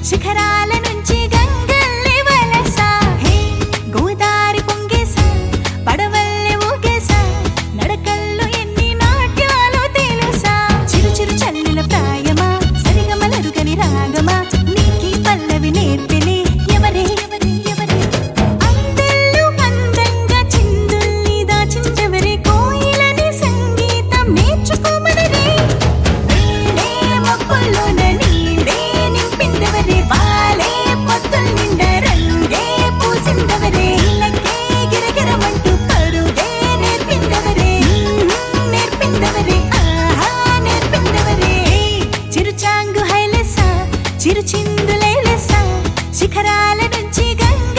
శిఖరాల నుంచి గంగల్లే వలసా, హే గోదారి పొంగేసా, పడవల్లే ఊగేసా, నడకల్లో ఎన్ని నాట్యాలు తెలుసా. చిరు చిరు చల్లుల ప్రాయమా, సరిగమలరుగని రాగమా, నీకి పల్లవి నేర్పెలే ఎవరే ఎవరే ఎవరే. అందెల్లు అందంగా చిందుల్ని దాచించెవరే, కోయిలని సంగీతం నేర్చుకోమనరే. నీడే మబ్బుల్లోన నీడే నింపిందెవరే, వాలే పొత్తుల నిండా రంగే పూసిందెవరే. ఇళ్ళకే గిరగిరమంటూ పరుగే నేర్పిందెవరే, నేర్పిందెవరే, ఆహా నేర్పిందెవరే. చిరు చాంగు హైలెసా, చిరు చిందులైలెసా, శిఖరాల నుంచి గంగ